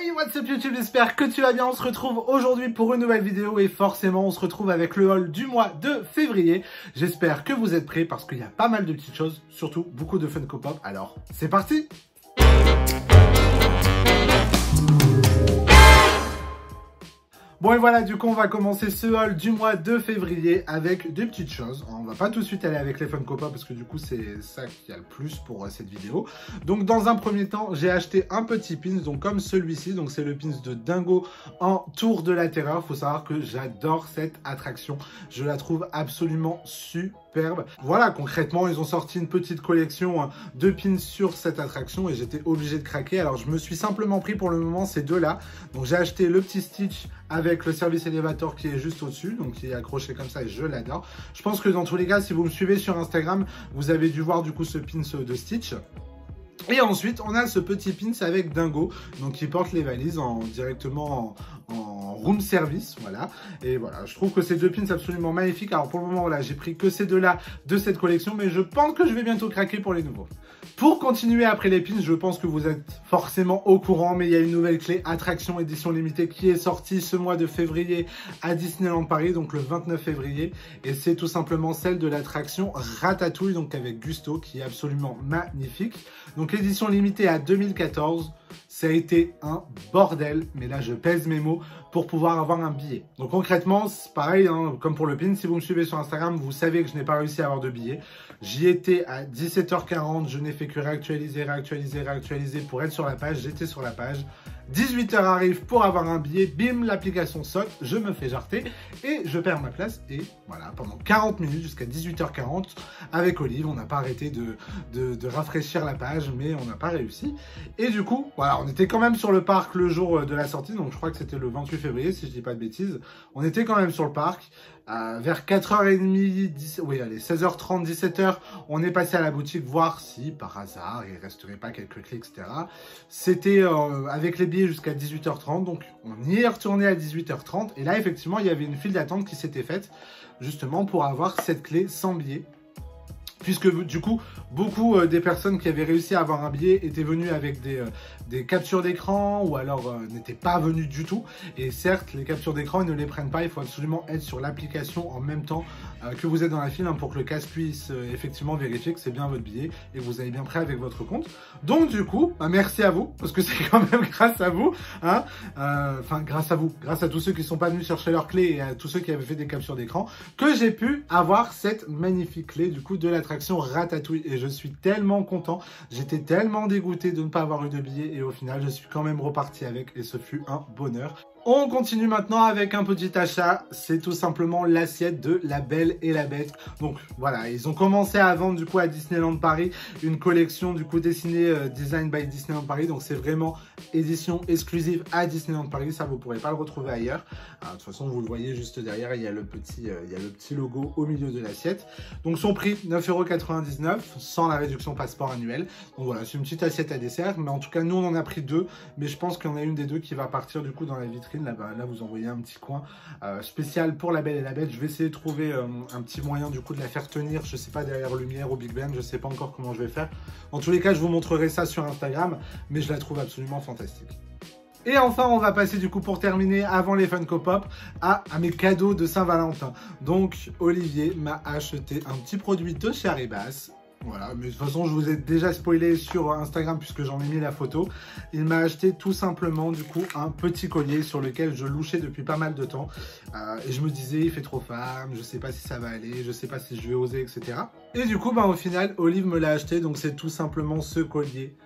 Hey, what's up YouTube, j'espère que tu vas bien. On se retrouve aujourd'hui pour une nouvelle vidéo et forcément on se retrouve avec le haul du mois de février. J'espère que vous êtes prêts parce qu'il y a pas mal de petites choses, surtout beaucoup de Funko Pop. Alors, c'est parti! Bon et voilà, du coup on va commencer ce haul du mois de février avec des petites choses. On va pas tout de suite aller avec les Funko Pop parce que du coup c'est ça qui a le plus pour cette vidéo. Donc dans un premier temps, j'ai acheté un petit pins, donc comme celui-ci, donc c'est le pins de Dingo en Tour de la Terreur. Faut savoir que j'adore cette attraction, je la trouve absolument superbe. Voilà, concrètement ils ont sorti une petite collection de pins sur cette attraction et j'étais obligé de craquer. Alors je me suis simplement pris pour le moment ces deux là. Donc j'ai acheté le petit Stitch avec le service élévateur qui est juste au-dessus, donc qui est accroché comme ça et je l'adore. Je pense que dans tous les cas, si vous me suivez sur Instagram, vous avez dû voir du coup ce pins de Stitch. Et ensuite, on a ce petit pins avec Dingo, donc qui porte les valises directement en room service, voilà. Et voilà, je trouve que ces deux pins absolument magnifiques. Alors pour le moment, voilà, j'ai pris que ces deux-là de cette collection, mais je pense que je vais bientôt craquer pour les nouveaux. Pour continuer après les pins, je pense que vous êtes forcément au courant, mais il y a une nouvelle clé attraction édition limitée qui est sortie ce mois de février à Disneyland Paris, donc le 29 février. Et c'est tout simplement celle de l'attraction Ratatouille, donc avec Gusto, qui est absolument magnifique. Donc édition limitée à 2014, ça a été un bordel, mais là je pèse mes mots, pour pouvoir avoir un billet. Donc concrètement, c'est pareil, hein, comme pour le pin, si vous me suivez sur Instagram, vous savez que je n'ai pas réussi à avoir de billet. J'y étais à 17h40, je n'ai fait que réactualiser pour être sur la page, j'étais sur la page. 18h arrive pour avoir un billet, bim, l'application saute, je me fais jarter et je perds ma place. Et voilà, pendant 40 minutes jusqu'à 18h40, avec Olive, on n'a pas arrêté de rafraîchir la page, mais on n'a pas réussi. Et du coup, voilà, on était quand même sur le parc le jour de la sortie, donc je crois que c'était le 28 février, si je dis pas de bêtises. On était quand même sur le parc. Vers 4h30, oui allez, 16h30, 17h, on est passé à la boutique voir si par hasard il resterait pas quelques clés, etc. C'était avec les billets jusqu'à 18h30, donc on y est retourné à 18h30 et là effectivement il y avait une file d'attente qui s'était faite justement pour avoir cette clé sans billet. Puisque du coup, beaucoup des personnes qui avaient réussi à avoir un billet étaient venues avec des captures d'écran ou alors n'étaient pas venues du tout. Et certes, les captures d'écran, ils ne les prennent pas. Il faut absolument être sur l'application en même temps que vous êtes dans la file hein, pour que le casque puisse effectivement vérifier que c'est bien votre billet et que vous avez bien pris avec votre compte. Donc du coup, bah, merci à vous, parce que c'est quand même grâce à vous. Hein, enfin, grâce à vous, grâce à tous ceux qui ne sont pas venus chercher leur clé et à tous ceux qui avaient fait des captures d'écran, que j'ai pu avoir cette magnifique clé du coup de l'attraction Ratatouille. Et je suis tellement content, j'étais tellement dégoûté de ne pas avoir eu de billet et au final je suis quand même reparti avec et ce fut un bonheur. On continue maintenant avec un petit achat, c'est tout simplement l'assiette de La Belle et la Bête. Donc voilà, ils ont commencé à vendre du coup à Disneyland Paris une collection du coup dessinée Design by Disneyland Paris. Donc c'est vraiment édition exclusive à Disneyland Paris, ça vous pourrez pas le retrouver ailleurs. De toute façon vous le voyez juste derrière, il y a le petit logo au milieu de l'assiette. Donc son prix 9,99 € sans la réduction passeport annuel. Donc voilà, c'est une petite assiette à dessert, mais en tout cas nous on en a pris deux, mais je pense qu'il y en a une des deux qui va partir du coup dans la vitrine. Là, vous envoyez un petit coin spécial pour La Belle et la Bête. Je vais essayer de trouver un petit moyen du coup de la faire tenir, je sais pas, derrière lumière au Big Ben, je sais pas encore comment je vais faire. En tous les cas, je vous montrerai ça sur Instagram, mais je la trouve absolument fantastique. Et enfin, on va passer du coup pour terminer, avant les Funko Pop, à mes cadeaux de Saint-Valentin. Donc, Olivier m'a acheté un petit produit de chez Arribas. Voilà, mais de toute façon, je vous ai déjà spoilé sur Instagram puisque j'en ai mis la photo. Il m'a acheté tout simplement, du coup, un petit collier sur lequel je louchais depuis pas mal de temps. Et je me disais, il fait trop femme, je sais pas si ça va aller, je sais pas si je vais oser, etc. Et du coup, bah, au final, Olive me l'a acheté. Donc, c'est tout simplement ce collier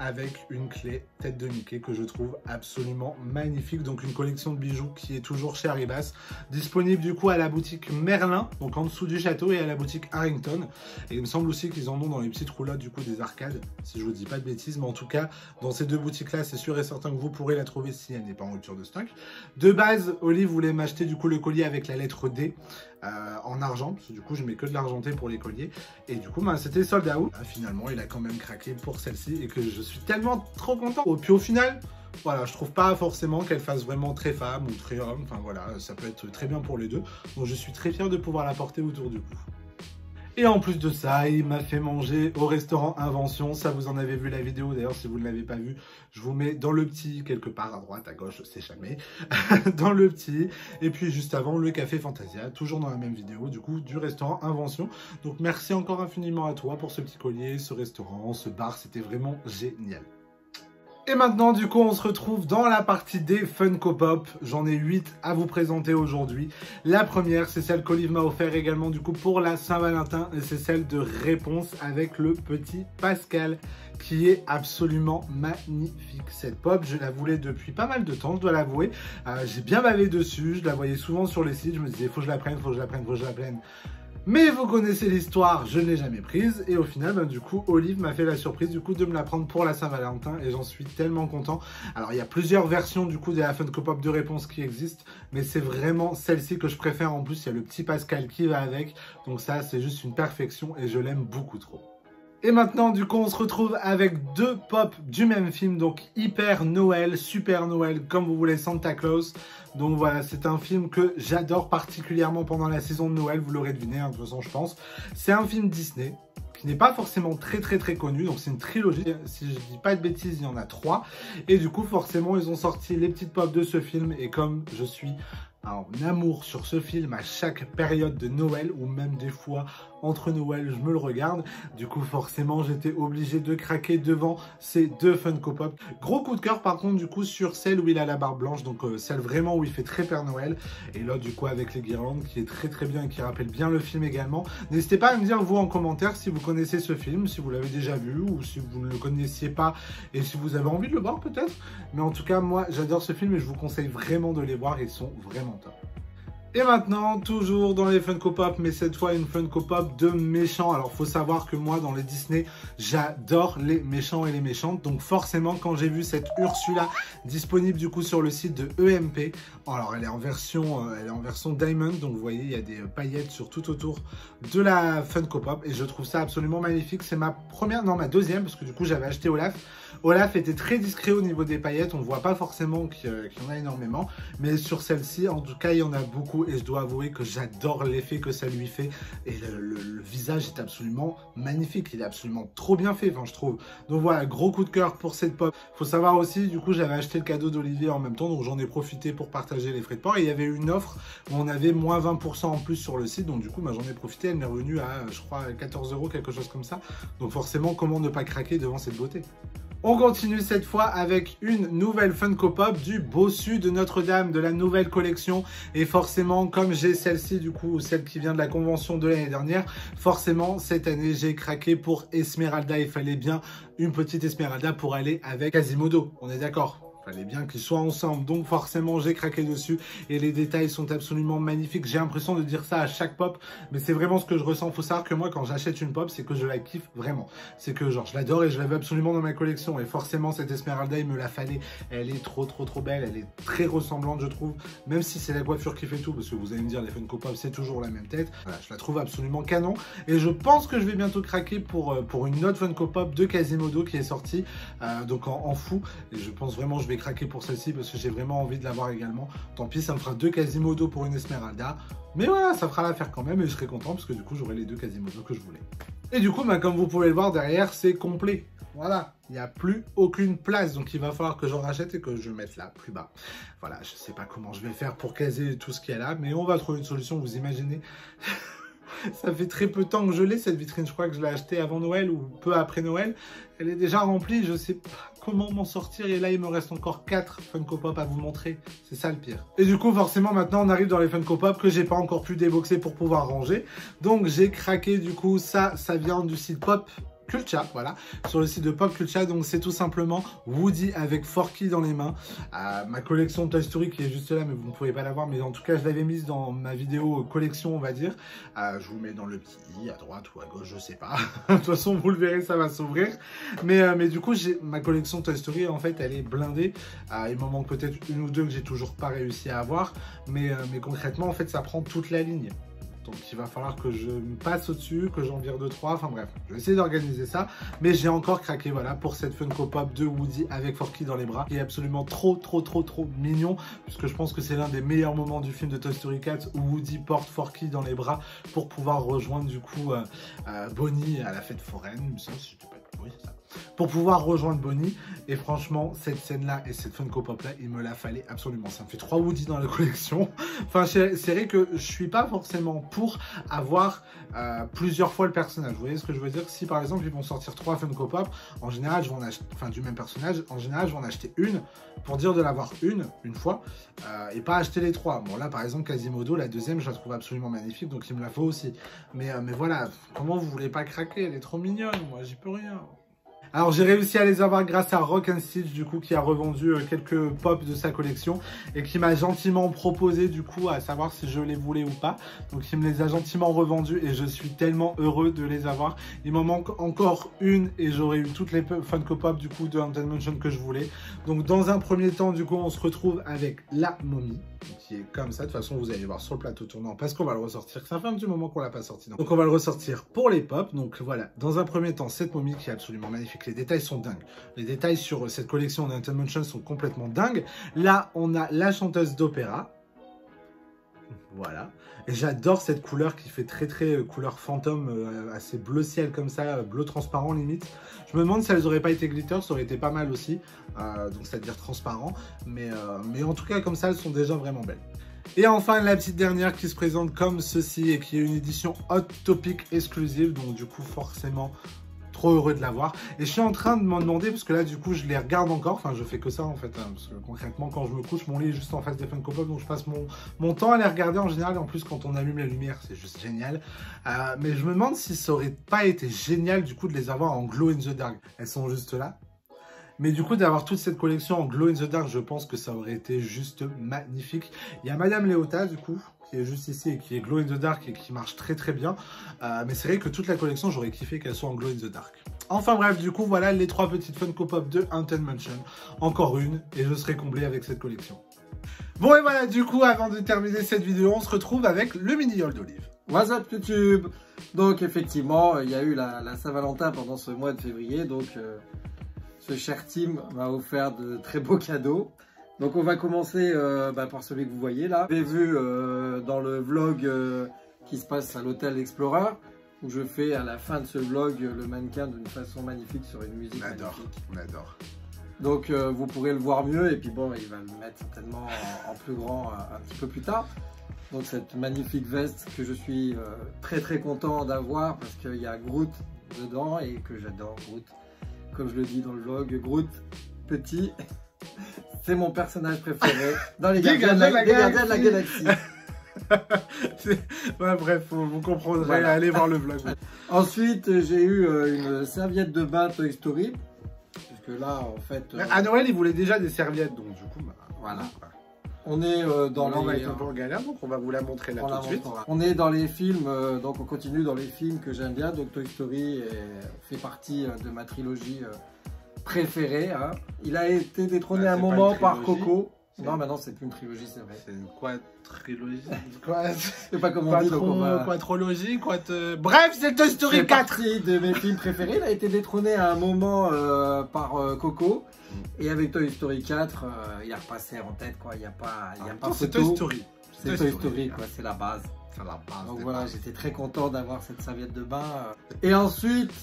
avec une clé tête de Mickey que je trouve absolument magnifique. Donc une collection de bijoux qui est toujours chez Arribas, disponible du coup à la boutique Merlin, donc en dessous du château, et à la boutique Harrington. Et il me semble aussi qu'ils en ont dans les petites roulottes du coup des arcades, si je vous dis pas de bêtises, mais en tout cas dans ces deux boutiques là c'est sûr et certain que vous pourrez la trouver si elle n'est pas en rupture de stock. De base, Olive voulait m'acheter du coup le collier avec la lettre D en argent, parce que du coup je mets que de l'argenté pour les colliers, et du coup bah, c'était sold out. Finalement il a quand même craqué pour celle-ci et que je suis tellement trop content. Et puis au final, voilà, je trouve pas forcément qu'elle fasse vraiment très femme ou très homme, enfin voilà, ça peut être très bien pour les deux, donc je suis très fier de pouvoir la porter autour du cou. Et en plus de ça, il m'a fait manger au restaurant Invention. Ça, vous en avez vu la vidéo. D'ailleurs, si vous ne l'avez pas vu, je vous mets dans le petit, quelque part à droite, à gauche, je sais jamais. Dans le petit. Et puis juste avant, le Café Fantasia, toujours dans la même vidéo, du coup, du restaurant Invention. Donc merci encore infiniment à toi pour ce petit collier, ce restaurant, ce bar. C'était vraiment génial. Et maintenant, du coup, on se retrouve dans la partie des Funko Pop. J'en ai 8 à vous présenter aujourd'hui. La première, c'est celle qu'Olive m'a offert également, du coup, pour la Saint-Valentin. Et c'est celle de Réponse avec le petit Pascal, qui est absolument magnifique. Cette pop, je la voulais depuis pas mal de temps, je dois l'avouer. J'ai bien bavé dessus, je la voyais souvent sur les sites. Je me disais, faut que je la prenne, faut que je la prenne, faut que je la prenne. Mais vous connaissez l'histoire, je ne l'ai jamais prise. Et au final, ben, du coup, Olive m'a fait la surprise du coup de me la prendre pour la Saint-Valentin. Et j'en suis tellement content. Alors, il y a plusieurs versions du coup de la Funko Pop de Réponse qui existent. Mais c'est vraiment celle-ci que je préfère. En plus, il y a le petit Pascal qui va avec. Donc ça, c'est juste une perfection et je l'aime beaucoup trop. Et maintenant, du coup, on se retrouve avec deux pops du même film, donc Hyper Noël, Super Noël, comme vous voulez, Santa Claus. Donc voilà, c'est un film que j'adore particulièrement pendant la saison de Noël, vous l'aurez deviné, hein, de toute façon, je pense. C'est un film Disney qui n'est pas forcément très connu, donc c'est une trilogie. Si je dis pas de bêtises, il y en a 3. Et du coup, forcément, ils ont sorti les petites pops de ce film. Et comme je suis en amour sur ce film à chaque période de Noël, ou même des fois entre Noël, je me le regarde. Du coup, forcément, j'étais obligé de craquer devant ces deux Funko Pop. Gros coup de cœur, par contre, du coup, sur celle où il a la barbe blanche, donc celle vraiment où il fait très Père Noël. Et là, du coup, avec les guirlandes, qui est très bien et qui rappelle bien le film également. N'hésitez pas à me dire, vous, en commentaire, si vous connaissez ce film, si vous l'avez déjà vu, ou si vous ne le connaissiez pas, et si vous avez envie de le voir, peut-être. Mais en tout cas, moi, j'adore ce film et je vous conseille vraiment de les voir. Ils sont vraiment top. Et maintenant, toujours dans les Funko Pop, mais cette fois une Funko Pop de méchants. Alors, faut savoir que moi, dans les Disney, j'adore les méchants et les méchantes. Donc forcément, quand j'ai vu cette Ursula disponible du coup sur le site de EMP, alors elle est en version Diamond. Donc vous voyez, il y a des paillettes sur tout autour de la Funko Pop. Et je trouve ça absolument magnifique. C'est ma première, non ma deuxième, parce que du coup, j'avais acheté Olaf. Olaf était très discret au niveau des paillettes. On ne voit pas forcément qu'il y en a énormément. Mais sur celle-ci, en tout cas, il y en a beaucoup. Et je dois avouer que j'adore l'effet que ça lui fait. Et le visage est absolument magnifique. Il est absolument trop bien fait, enfin, je trouve. Donc voilà, gros coup de cœur pour cette pop. Faut savoir aussi, du coup, j'avais acheté le cadeau d'Olivier en même temps. Donc j'en ai profité pour partager les frais de port. Et il y avait une offre où on avait moins 20% en plus sur le site. Donc du coup, bah, j'en ai profité. Elle m'est revenue à, je crois, 14 €, quelque chose comme ça. Donc forcément, comment ne pas craquer devant cette beauté? On continue cette fois avec une nouvelle Funko Pop du bossu de Notre-Dame, de la nouvelle collection. Et forcément, comme j'ai celle-ci, du coup, celle qui vient de la convention de l'année dernière, forcément, cette année, j'ai craqué pour Esmeralda. Il fallait bien une petite Esmeralda pour aller avec Quasimodo. On est d'accord? Fallait bien qu'ils soient ensemble, donc forcément j'ai craqué dessus et les détails sont absolument magnifiques. J'ai l'impression de dire ça à chaque pop, mais c'est vraiment ce que je ressens. Faut savoir que moi quand j'achète une pop, c'est que je la kiffe vraiment. C'est que genre je l'adore et je la veux absolument dans ma collection. Et forcément cette Esmeralda, il me la fallait. Elle est trop belle, elle est très ressemblante je trouve. Même si c'est la coiffure qui fait tout, parce que vous allez me dire les Funko Pop c'est toujours la même tête. Voilà, je la trouve absolument canon. Et je pense que je vais bientôt craquer pour une autre Funko Pop de Quasimodo qui est sortie, donc en fou. Et je pense vraiment je vais craquer pour celle-ci parce que j'ai vraiment envie de l'avoir également. Tant pis, ça me fera 2 Quasimodo pour une Esmeralda. Mais voilà, ça fera l'affaire quand même et je serai content parce que du coup, j'aurai les 2 Quasimodo que je voulais. Et du coup, bah, comme vous pouvez le voir derrière, c'est complet. Voilà, il n'y a plus aucune place. Donc, il va falloir que j'en rachète et que je mette là, plus bas. Voilà, je ne sais pas comment je vais faire pour caser tout ce qu'il y a là, mais on va trouver une solution, vous imaginez. Ça fait très peu de temps que je l'ai, cette vitrine. Je crois que je l'ai achetée avant Noël ou peu après Noël. Elle est déjà remplie, je sais pas comment m'en sortir. Et là, il me reste encore 4 Funko Pop à vous montrer. C'est ça le pire. Et du coup, forcément, maintenant, on arrive dans les Funko Pop que j'ai pas encore pu déboxer pour pouvoir ranger. Donc, j'ai craqué, du coup, ça vient du site Pop Culture, voilà, sur le site de Pop Culture. Donc c'est tout simplement Woody avec Forky dans les mains. Ma collection Toy Story qui est juste là, mais vous ne pouvez pas la voir, mais en tout cas je l'avais mise dans ma vidéo collection, on va dire. Je vous mets dans le petit, à droite ou à gauche, je sais pas. De toute façon vous le verrez, ça va s'ouvrir. Mais du coup ma collection Toy Story en fait elle est blindée. Il m'en manque peut-être une ou deux que j'ai toujours pas réussi à avoir, mais concrètement en fait ça prend toute la ligne. Donc il va falloir que je me passe au-dessus, que j'en vire 2-3, enfin bref, je vais essayer d'organiser ça. Mais j'ai encore craqué voilà, pour cette Funko Pop de Woody avec Forky dans les bras, qui est absolument trop mignon, puisque je pense que c'est l'un des meilleurs moments du film de Toy Story 4 où Woody porte Forky dans les bras pour pouvoir rejoindre du coup Bonnie à la fête foraine, si je dis pas de bruit, ça. Pour pouvoir rejoindre Bonnie, et franchement cette scène là et cette Funko Pop là, il me la fallait absolument. Ça me fait 3 Woody dans la collection. Enfin c'est vrai que je suis pas forcément pour avoir plusieurs fois le personnage. Vous voyez ce que je veux dire? Si par exemple ils vont sortir 3 Funko Pop, en général je vais en acheter, enfin du même personnage, en général je vais en acheter une pour dire de l'avoir une fois et pas acheter les 3. Bon là par exemple Quasimodo, la deuxième je la trouve absolument magnifique, donc il me la faut aussi. Mais voilà, comment vous voulez pas craquer? Elle est trop mignonne, moi j'y peux rien. Alors j'ai réussi à les avoir grâce à Rock & Stitch du coup qui a revendu quelques pops de sa collection et qui m'a gentiment proposé du coup à savoir si je les voulais ou pas. Donc il me les a gentiment revendus et je suis tellement heureux de les avoir. Il m'en manque encore une et j'aurai eu toutes les Funko Pop du coup de Haunted Mansion que je voulais. Donc dans un premier temps du coup on se retrouve avec la momie qui est comme ça. De toute façon vous allez voir sur le plateau tournant parce qu'on va le ressortir. Ça fait un petit moment qu'on l'a pas sorti. Donc on va le ressortir pour les pops. Donc voilà, dans un premier temps cette momie qui est absolument magnifique. Les détails sont dingues. Les détails sur cette collection de Haunted Mansion sont complètement dingues. Là, on a la chanteuse d'opéra. Voilà. Et j'adore cette couleur qui fait très couleur fantôme, assez bleu ciel comme ça, bleu transparent limite. Je me demande si elles n'auraient pas été glitter, ça aurait été pas mal aussi. Donc c'est-à-dire transparent. Mais en tout cas, comme ça, elles sont déjà vraiment belles. Et enfin, la petite dernière qui se présente comme ceci et qui est une édition Hot Topic exclusive. Donc du coup, forcément... trop heureux de l'avoir. Et je suis en train de m'en demander, parce que là du coup je les regarde encore, enfin je fais que ça en fait, hein, parce que concrètement quand je me couche, mon lit est juste en face des Funko Pop, donc je passe mon temps à les regarder en général, et en plus quand on allume la lumière c'est juste génial. Mais je me demande si ça aurait pas été génial du coup de les avoir en glow in the dark. Elles sont juste là. Mais du coup, d'avoir toute cette collection en glow in the dark, je pense que ça aurait été juste magnifique. Il y a Madame Léota, du coup, qui est juste ici et qui est glow in the dark et qui marche très bien. Mais c'est vrai que toute la collection, j'aurais kiffé qu'elle soit en glow in the dark. Enfin bref, du coup, voilà les 3 petites Funko Pop de Haunted Mansion. Encore une, et je serai comblé avec cette collection. Bon, et voilà, du coup, avant de terminer cette vidéo, on se retrouve avec le mini haul d'Olive. What's up YouTube? Donc effectivement, il y a eu la Saint-Valentin pendant ce mois de février, donc... ce cher Tim m'a offert de très beaux cadeaux. Donc on va commencer par celui que vous voyez là. Vous avez vu dans le vlog qui se passe à l'hôtel Explorer, où je fais à la fin de ce vlog le mannequin d'une façon magnifique sur une musique magnifique. On adore. Donc vous pourrez le voir mieux et puis bon, il va le mettre certainement en plus grand un petit peu plus tard. Donc cette magnifique veste que je suis très content d'avoir parce qu'il y a Groot dedans et que j'adore Groot. Comme je le dis dans le vlog, Groot, petit, c'est mon personnage préféré dans les Gardiens de la Galaxie. Ouais, bref, vous comprendrez, voilà. Allez voir le vlog. Ensuite, j'ai eu une serviette de bain Toy Story. Parce que là, en fait... à Noël, ils voulaient déjà des serviettes, donc du coup... voilà. On est dans les... On va être un peu en galère, donc on va vous la montrer là tout de suite. On est dans les films, donc on continue dans les films que j'aime bien. Donc Toy Story fait partie de ma trilogie préférée. Hein. Il a été détrôné un moment par Coco. Non, maintenant c'est plus une trilogie, c'est vrai. C'est une quadrilogie. C'est pas comme on dit, donc on va... Quadrologie, bref, c'est Toy Story 4. Partie de mes films préférés. Il a été détrôné à un moment par Coco. Et avec Toy Story 4, il est repassé en tête, quoi. Il n'y a pas, c'est Toy Story. C'est Toy Story, quoi. C'est la base. C'est la base. Donc voilà, j'étais très content d'avoir cette serviette de bain. Et ensuite,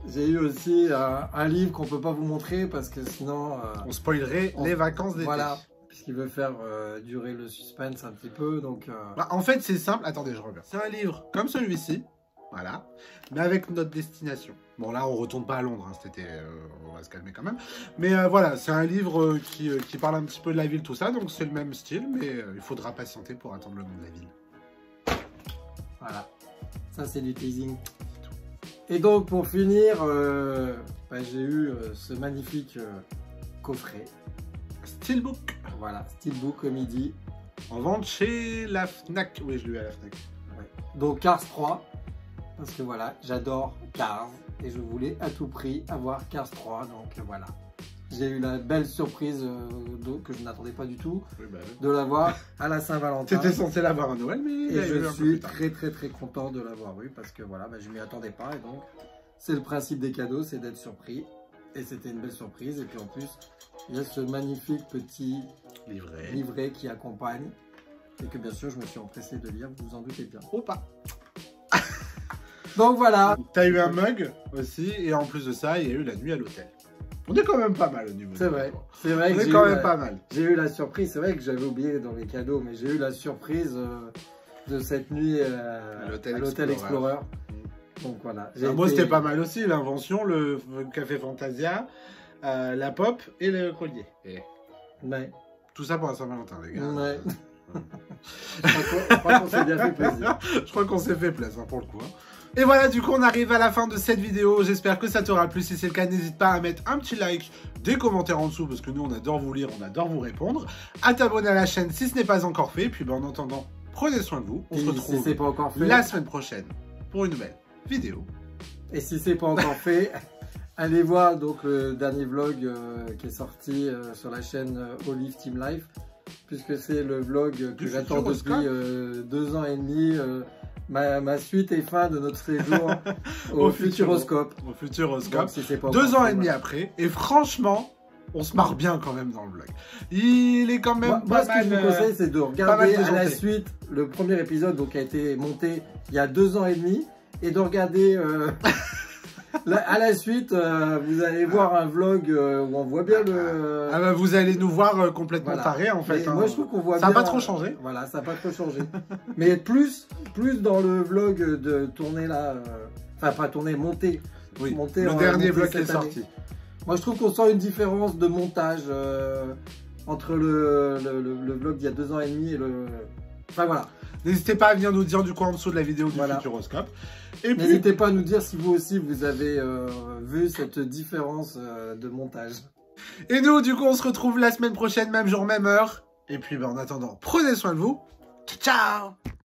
j'ai eu aussi un livre qu'on peut pas vous montrer parce que sinon... on spoilerait les vacances d'été. Voilà. Puisqu'il veut faire durer le suspense un petit peu, donc... Bah, en fait, c'est simple. Attendez, je reviens. C'est un livre comme celui-ci. Voilà, mais avec notre destination. Bon là on retourne pas à Londres, hein, cet été, on va se calmer quand même. Mais voilà, c'est un livre qui parle un petit peu de la ville, tout ça, donc c'est le même style, mais il faudra patienter pour attendre le nom de la ville. Voilà, ça c'est du teasing. Et donc pour finir, j'ai eu ce magnifique coffret. Steelbook. Voilà, Steelbook comme il dit. En vente chez la Fnac. Oui, je l'ai eu à la Fnac. Ouais. Donc Cars 3. Parce que voilà, j'adore Cars et je voulais à tout prix avoir Cars 3, donc voilà. j'ai eu la belle surprise que je n'attendais pas du tout Oui, bah, de l'avoir à la Saint-Valentin. t'étais censé l'avoir à Noël, mais Et je suis très content de l'avoir eu parce que voilà, bah, je m'y attendais pas et donc c'est le principe des cadeaux, c'est d'être surpris. Et c'était une belle surprise. Et puis en plus, il y a ce magnifique petit livret qui accompagne et que bien sûr je me suis empressé de lire, vous vous en doutez bien. Oh pas. Donc voilà. T'as eu un mug aussi et en plus de ça, il y a eu la nuit à l'hôtel. On est quand même pas mal au niveau. C'est vrai. C'est On vrai que est quand même pas mal. J'ai eu la surprise. C'est vrai que j'avais oublié dans les cadeaux, mais j'ai eu la surprise de cette nuit à l'hôtel Explorer. Donc voilà. Moi c'était pas mal aussi, l'invention, le café Fantasia, la pop et le collier. Et... Ouais. Tout ça pour la Saint-Valentin, les gars. Ouais. Je crois qu'on s'est bien fait plaisir. Je crois qu'on s'est fait plaisir pour le coup. Et voilà, du coup, on arrive à la fin de cette vidéo. J'espère que ça t'aura plu. Si c'est le cas, n'hésite pas à mettre un petit like, des commentaires en dessous, parce que nous, on adore vous lire, on adore vous répondre. À t'abonner à la chaîne si ce n'est pas encore fait. Puis, en attendant, prenez soin de vous. On se retrouve si c'est pas encore fait, la semaine prochaine pour une nouvelle vidéo. Et si c'est pas encore fait, allez voir donc le dernier vlog qui est sorti sur la chaîne Olive Team Life, puisque c'est le vlog que j'attends depuis 2 ans et demi. Ma suite et fin de notre séjour au Futuroscope. Au Futuroscope. Si c'est pas 2 ans et demi après. Et franchement, on se marre bien quand même dans le vlog. Il est quand même moi ce que je vous conseille, c'est de regarder à la suite le premier épisode donc, qui a été monté il y a 2 ans et demi. Et de regarder à la suite, vous allez voir un vlog où on voit bien le... Ah bah vous allez nous voir complètement tarés en fait. Moi je trouve qu'on voit ça bien... n'a pas trop changé. Voilà, ça n'a pas trop changé. Mais plus dans le vlog de tourner là... Enfin pas tourner, monter. Oui, monter le dernier vlog qui est sorti. Moi je trouve qu'on sent une différence de montage entre le vlog d'il y a 2 ans et demi et le... Enfin voilà. N'hésitez pas à venir nous dire du coup en dessous de la vidéo du Futuroscope. Et puis... N'hésitez pas à nous dire si vous aussi vous avez vu cette différence de montage. Et nous du coup on se retrouve la semaine prochaine, même jour, même heure. Et puis en attendant, prenez soin de vous. Ciao.